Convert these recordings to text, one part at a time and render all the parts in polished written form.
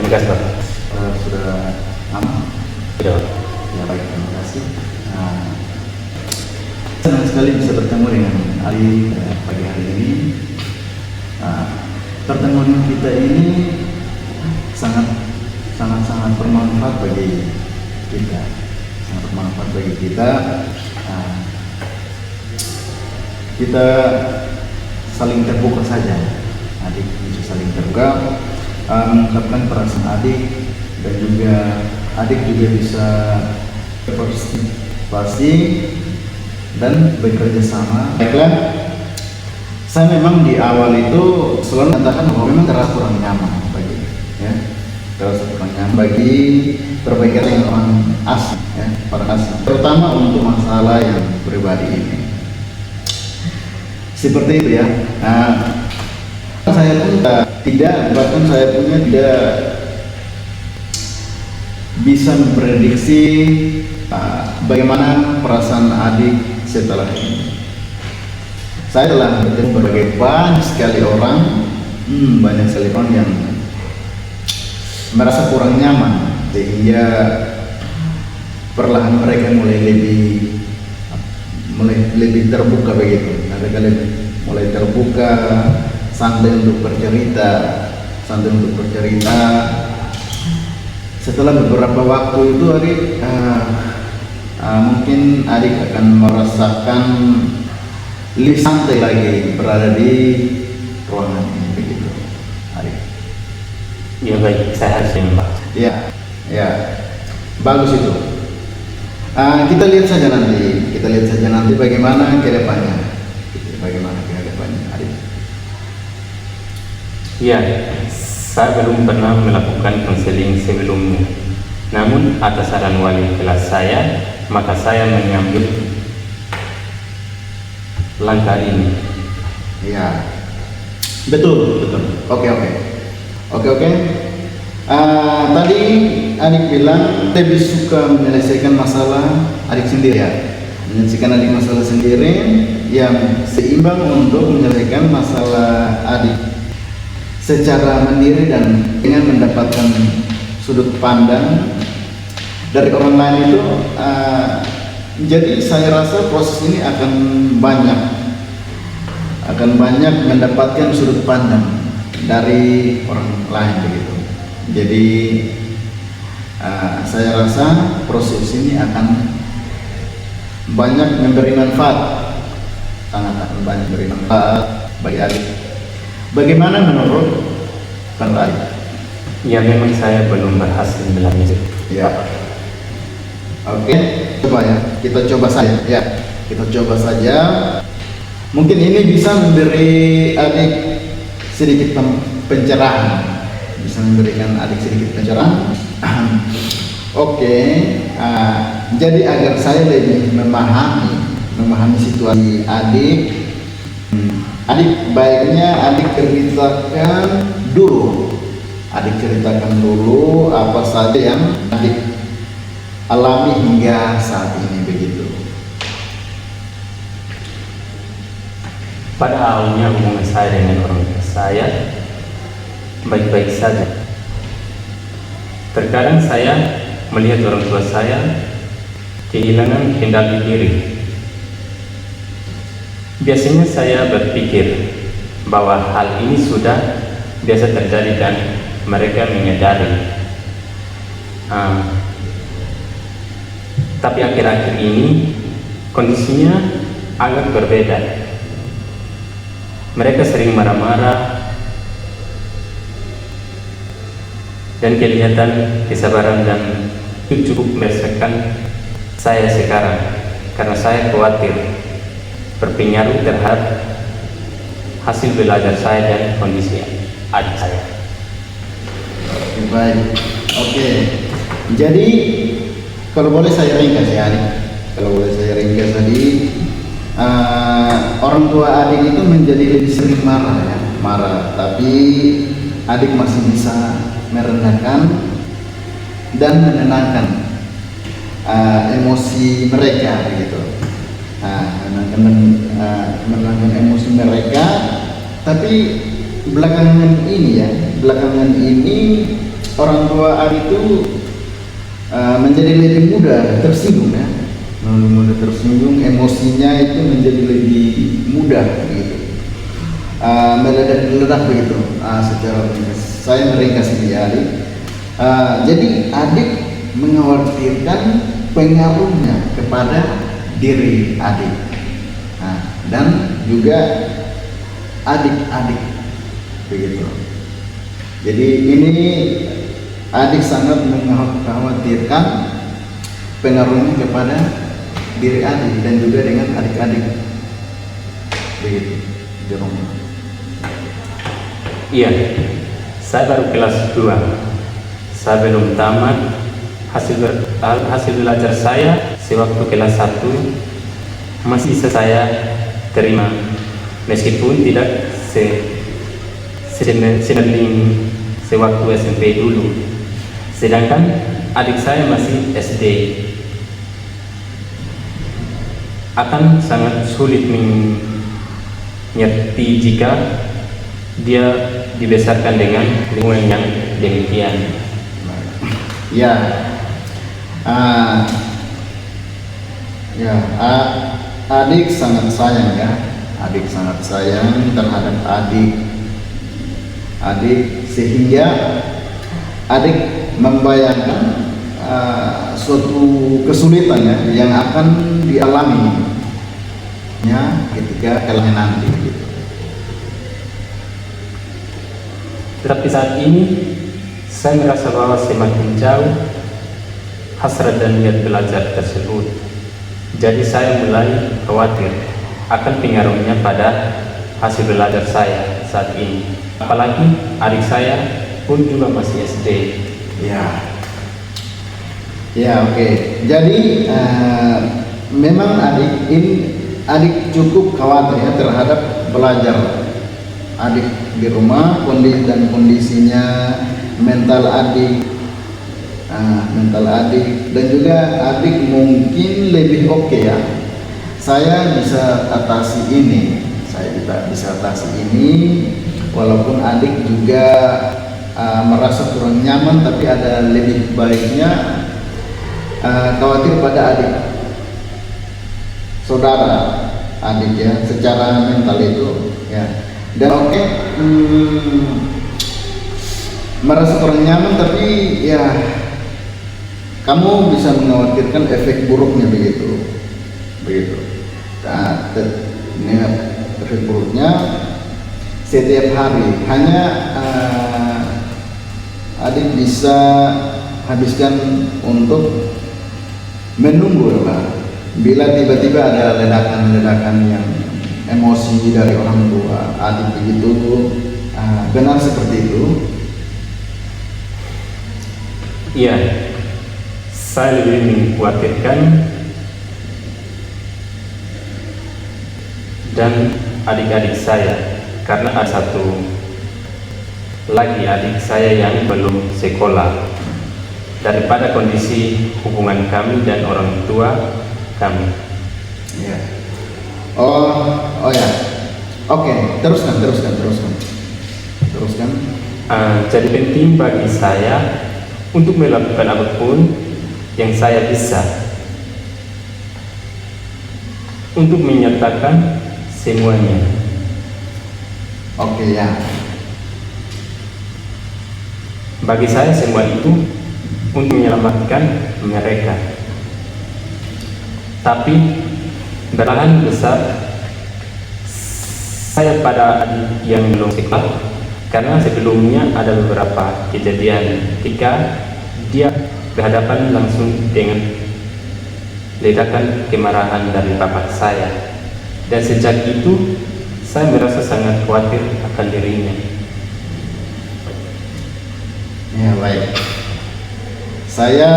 Terima kasih Pak. Sudah aman? Sudah. Ya baik, terima kasih. Senang sekali bisa bertemu dengan Ali pagi hari ini. Pertemuan kita ini sangat bermanfaat bagi kita. Sangat bermanfaat bagi kita. Kita saling terbuka saja. Adik bisa saling terbuka, mengungkapkan perasaan adik, dan juga adik juga bisa pasti dan bekerja sama. Baiklah, saya memang di awal itu selalu mengatakan bahwa memang terasa kurang nyaman bagi, ya, terasa kurang nyaman bagi perbaikan yang orang asing, ya, para asing, terutama untuk masalah yang pribadi ini. Seperti itu ya. Saya pun bahkan saya punya tidak bisa memprediksi bagaimana perasaan adik setelah ini. Saya telah bertemu banyak sekali orang yang merasa kurang nyaman, sehingga perlahan mereka mulai lebih terbuka begitu. Mereka mulai terbuka, santai untuk bercerita. Setelah beberapa waktu itu adik mungkin adik akan merasakan lebih santai lagi berada di ruangan ini begitu, adik. Ya baik, saya harus Pak. Ya, bagus itu. Kita lihat saja nanti bagaimana ke depannya, adik. Ya, saya belum pernah melakukan konseling sebelumnya. Namun atas saran wali kelas saya, maka saya mengambil langkah ini. Ya, betul. Oke. Tadi adik bilang lebih suka menyelesaikan masalah adik sendiri, ya. Menyelesaikan adik masalah sendiri yang seimbang untuk menyelesaikan masalah adik secara mandiri dan dengan mendapatkan sudut pandang dari orang lain itu. Jadi saya rasa proses ini akan banyak mendapatkan sudut pandang dari orang lain begitu. Jadi saya rasa proses ini akan banyak memberi manfaat, sangat akan banyak memberi manfaat bagi adik. Bagaimana menurut Kang Ali? Ya, memang saya belum berhasil melakukan itu. Ya. Oke, kita coba saja. Mungkin ini bisa memberi adik sedikit pencerahan, Oke, jadi agar saya lebih memahami situasi adik. Adik baiknya ceritakan dulu apa saja yang adik alami hingga saat ini begitu. Pada awalnya hubungan saya dengan orang tua saya baik-baik saja. Terkadang saya melihat orang tua saya kehilangan kendali diri. Biasanya saya berpikir bahwa hal ini sudah biasa terjadi dan mereka menyadari. Tapi akhir-akhir ini kondisinya agak berbeda. Mereka sering marah-marah dan kelihatan kesabaran dan itu cukup meresahkan saya sekarang, karena saya khawatir berpengaruh terhadap hasil belajar saya dan kondisi adik saya. Baik, oke. Jadi kalau boleh saya ringkas ya adik. Tadi orang tua adik itu menjadi lebih sering marah, tapi adik masih bisa merendahkan dan menenangkan emosi mereka gitu. Menenangkan emosi mereka, tapi belakangan ini orang tua adik itu menjadi lebih mudah tersinggung ya, lebih mudah tersinggung, emosinya itu menjadi lebih mudah begitu, meledak-ledak begitu. Secara ringkas, saya meringkas ini adik. Jadi adik mengkhawatirkan pengaruhnya kepada diri adik, dan juga adik-adik begitu. Jadi ini adik sangat mengkhawatirkan pengaruhnya kepada diri adik dan juga dengan adik-adik begitu di rumah. Iya, saya baru kelas 2. Saya belum tamat. Hasil belajar saya sewaktu kelas 1 masih bisa saya terima, meskipun tidak seneling sewaktu SMP dulu. Sedangkan adik saya masih SD. Akan sangat sulit mengerti jika dia dibesarkan dengan lingkungan yang demikian. Ya, adik sangat sayang ya. Adik sangat sayang terhadap adik sehingga adik membayangkan suatu kesulitan ya yang akan dialami ya ketika kelahnya nanti gitu. Tetapi saat ini saya merasa bahwa semakin jauh hasrat dan niat belajar tersebut. Jadi saya mulai khawatir akan pengaruhnya pada hasil belajar saya saat ini. Apalagi adik saya pun juga masih SD. Ya, oke. Jadi memang adik cukup khawatir ya terhadap belajar adik di rumah, kondisinya mental adik, dan juga adik mungkin lebih oke ya. Saya bisa atasi ini, walaupun adik juga merasa kurang nyaman, tapi ada lebih baiknya khawatir pada adik, saudara adik ya, secara mental itu ya. Dan merasa kurang nyaman, tapi ya kamu bisa mengkhawatirkan efek buruknya begitu. Ini efek buruknya setiap hari hanya adik bisa habiskan untuk menunggu lah. Bila tiba-tiba ada ledakan yang emosi dari orang tua adik begitu, benar seperti itu. Iya, saya lebih mengkhawatirkan dan adik-adik saya, karena ada satu lagi adik saya yang belum sekolah, daripada kondisi hubungan kami dan orang tua kami. Ya. Oh ya. Oke, teruskan. Jadi penting bagi saya untuk melakukan apapun yang saya bisa untuk menyatakan semuanya. Oke ya. Bagi saya semua itu untuk menyelamatkan mereka. Tapi belahan besar saya pada adik yang belum sekolah, karena sebelumnya ada beberapa kejadian ketika dia berhadapan langsung dengan ledakan kemarahan dari bapak saya, dan sejak itu saya merasa sangat khawatir akan dirinya. Ya, baik. Saya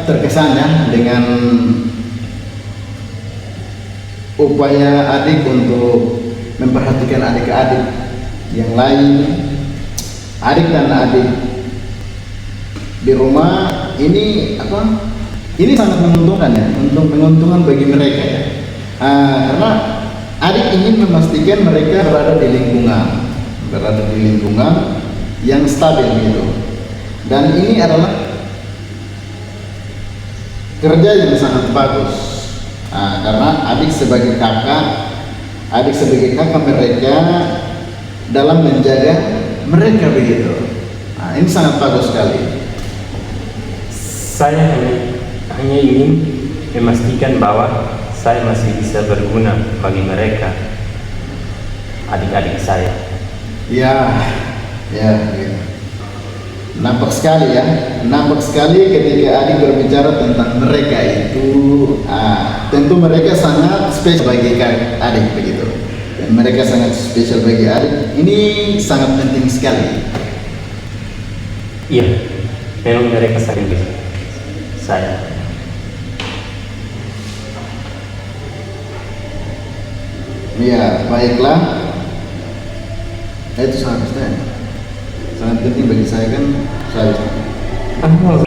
terkesan ya dengan upaya adik untuk memperhatikan adik-adik yang lain, adik dan adik di rumah ini ini sangat menguntungkan ya, menguntungkan bagi mereka ya, karena adik ingin memastikan mereka berada di lingkungan yang stabil gitu. Dan ini adalah kerja yang sangat bagus. Karena adik sebagai kakak mereka dalam menjaga mereka begitu. Ini sangat bagus sekali. Saya hanya ingin memastikan bahwa saya masih bisa berguna bagi mereka, adik-adik saya. Ya, gitu. Nampak sekali ketika adik berbicara tentang mereka itu, tentu mereka sangat spesial bagi adik begitu. Dan mereka sangat spesial bagi adik. Ini sangat penting sekali. Iya, memang mereka sering bisa. Saya. Ya, baiklah. Itu sangat penting bagi saya kan. Saya